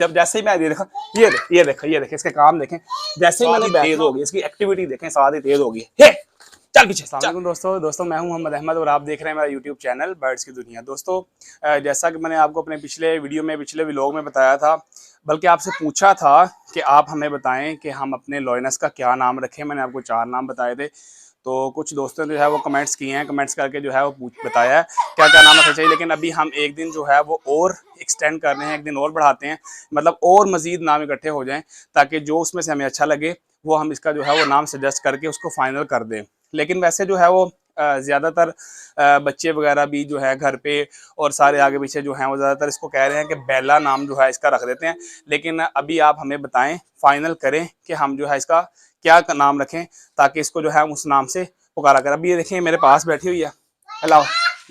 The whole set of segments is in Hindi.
जब जैसे ही मैं ये देखें इसके काम देखें, जैसे ही मैंने तेज हो गई, इसकी एक्टिविटी देखें, साथ ही तेज हो गई। चल पीछे। अस्सलाम वालेकुम दोस्तों मैं हूं मोहम्मद अहमद और आप देख रहे हैं मेरा यूट्यूब चैनल बर्ड्स की दुनिया। दोस्तों जैसा कि मैंने आपको अपने पिछले व्लॉग में बताया था, बल्कि आपसे पूछा था कि आप हमें बताएं कि हम अपने लॉयनस का क्या नाम रखें। मैंने आपको 4 नाम बताए थे, तो कुछ दोस्तों ने जो है वो कमेंट्स किए हैं, कमेंट्स करके जो है वो बताया है क्या क्या नाम रखना चाहिए। लेकिन अभी हम एक दिन जो है वो और एक्सटेंड कर रहे हैं, एक दिन और बढ़ाते हैं, मतलब और मज़ीद नाम इकट्ठे हो जाएं, ताकि जो उसमें से हमें अच्छा लगे वो हम इसका जो है वो नाम सजेस्ट करके उसको फाइनल कर दें। लेकिन वैसे जो है वो ज़्यादातर बच्चे वगैरह भी जो है घर पे और सारे आगे पीछे जो हैं वो ज़्यादातर इसको कह रहे हैं कि बेला नाम जो है इसका रख देते हैं। लेकिन अभी आप हमें बताएं, फाइनल करें कि हम जो है इसका क्या नाम रखें, ताकि इसको जो है उस नाम से पुकारा करें। अभी ये देखें मेरे पास बैठी हुई है, हेलो।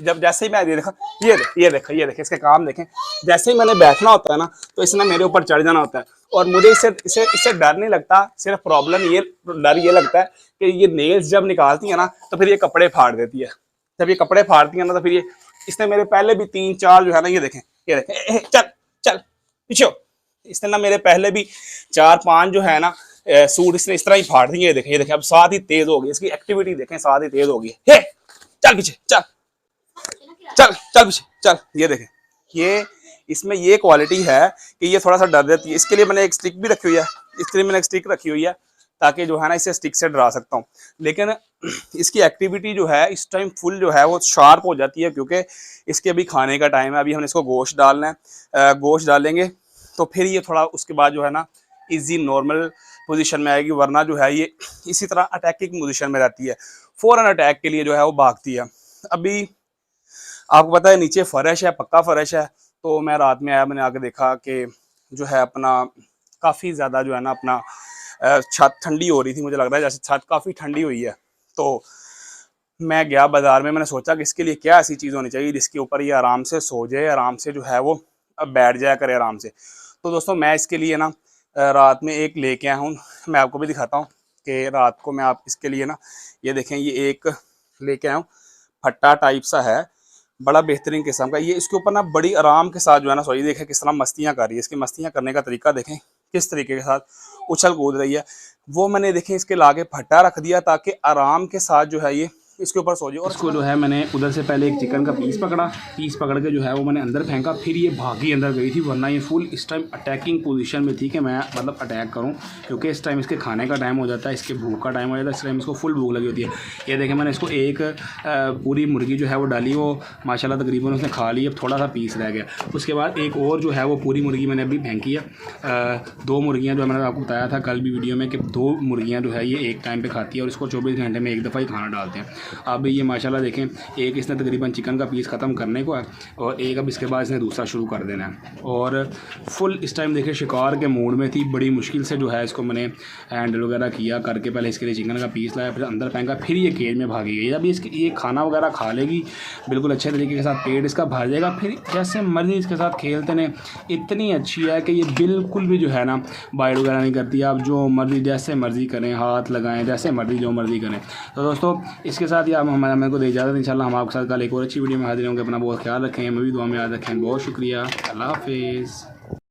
जब जैसे ही मैं ये देखें इसके काम देखें, जैसे ही मैंने बैठना होता है ना, तो इसने मेरे ऊपर चढ़ जाना होता है। और मुझे इससे डर नहीं लगता, सिर्फ डर ये लगता है कि ये नेल्स जब निकालती है ना, तो फिर ये कपड़े फाड़ देती है। जब ये कपड़े फाड़ती है ना, तो फिर ये इसने मेरे पहले भी 3-4 जो है ना, ये देखें चल चल पीछे हो। इसने ना मेरे पहले भी 4-5 जो है ना सूट इसने इस तरह ही फाड़ दिए। ये देखें अब साथ ही तेज हो गई, इसकी एक्टिविटी देखें, साथ ही तेज हो गई। चल पीछे चल पीछे चल। ये देखें, ये इसमें ये क्वालिटी है कि ये थोड़ा सा डर देती है। इसके लिए मैंने एक स्टिक भी रखी हुई है, ताकि जो है ना इसे स्टिक से डरा सकता हूँ। लेकिन इसकी एक्टिविटी जो है इस टाइम फुल जो है वो शार्प हो जाती है, क्योंकि इसके अभी खाने का टाइम है। अभी हमने इसको गोश्त डालना है, गोश्त डालेंगे तो फिर ये थोड़ा उसके बाद जो है ना इजी नॉर्मल पोजीशन में आएगी। वरना जो है ये इसी तरह अटैकिंग पोजीशन में रहती है, फौरन अटैक के लिए जो है वो भागती है। अभी आपको पता है नीचे फर्श है, पक्का फर्श है। तो मैं रात में आया, मैंने आके देखा कि जो है अपना काफ़ी ज़्यादा जो है ना अपना छत ठंडी हो रही थी। मुझे लग रहा है जैसे छत काफ़ी ठंडी हुई है। तो मैं गया बाज़ार में, मैंने सोचा कि इसके लिए क्या ऐसी चीज़ होनी चाहिए जिसके ऊपर ये आराम से सो जाए, आराम से जो है वो बैठ जाया करे आराम से। तो दोस्तों मैं इसके लिए ना रात में एक लेके आया हूँ, मैं आपको भी दिखाता हूँ कि रात को मैं आप इसके लिए ना, ये देखें ये एक लेके आया हूँ, फट्टा टाइप सा है, बड़ा बेहतरीन किस्म का। ये इसके ऊपर ना बड़ी आराम के साथ जो है ना सोई। देखें किस तरह मस्तियाँ कर रही है, इसकी मस्तियाँ करने का तरीका देखें, किस तरीके के साथ उछल कूद रही है। वो मैंने देखें इसके लागे फट्टा रख दिया ताकि आराम के साथ जो है ये इसके ऊपर सो जाए। और इसको जो है मैंने उधर से पहले एक चिकन का पीस पकड़ के जो है वो मैंने अंदर फेंका, फिर ये भागी अंदर गई थी। वरना ये फुल इस टाइम अटैकिंग पोजीशन में थी कि मैं मतलब अटैक करूं, क्योंकि इस टाइम इसके खाने का टाइम हो जाता है, इसके भूख का टाइम हो जाता है। इस टाइम इसको फुल भूख लगी होती है। ये देखें मैंने इसको एक पूरी मुर्गी जो है वो डाली, वो माशाल्लाह तकरीबन उसने खा ली। अब थोड़ा सा पीस रह गया। उसके बाद एक और जो है वो पूरी मुर्गी मैंने अभी फेंकी है। 2 मुर्गियाँ जो मैंने आपको बताया था कल भी वीडियो में कि 2 मुर्गियाँ जो है ये एक टाइम पे खाती है, और इसको 24 घंटे में एक दफ़ा ही खाना डालते हैं। अब ये माशाल्लाह देखें, एक इसने तकरीबन चिकन का पीस ख़त्म करने को है, और एक अब इसके बाद इसने दूसरा शुरू कर देना है। और फुल इस टाइम देखें शिकार के मूड में थी। बड़ी मुश्किल से जो है इसको मैंने हैंडल वगैरह किया करके, पहले इसके लिए चिकन का पीस लाया, फिर अंदर फेंका, फिर ये केज में भागी गई। अभी इसके ये खाना वगैरह खा लेगी बिल्कुल अच्छे तरीके के साथ, पेट इसका भर जाएगा, फिर जैसे मर्जी इसके साथ खेलते ने। इतनी अच्छी है कि ये बिल्कुल भी जो है ना बाइट वगैरह नहीं करती। आप जो मर्जी जैसे मर्जी करें, हाथ लगाएं, जैसे मर्जी जो मर्जी करें। तो दोस्तों इसके साथ ही आप हमारे को दे इजाज़त। इंशाल्लाह हम आपके साथ कल एक और अच्छी वीडियो में हाजिर होंगे। अपना बहुत ख्याल रखें, हमें भी दुआ में याद रखें। बहुत शुक्रिया, अल्लाह हाफिज़।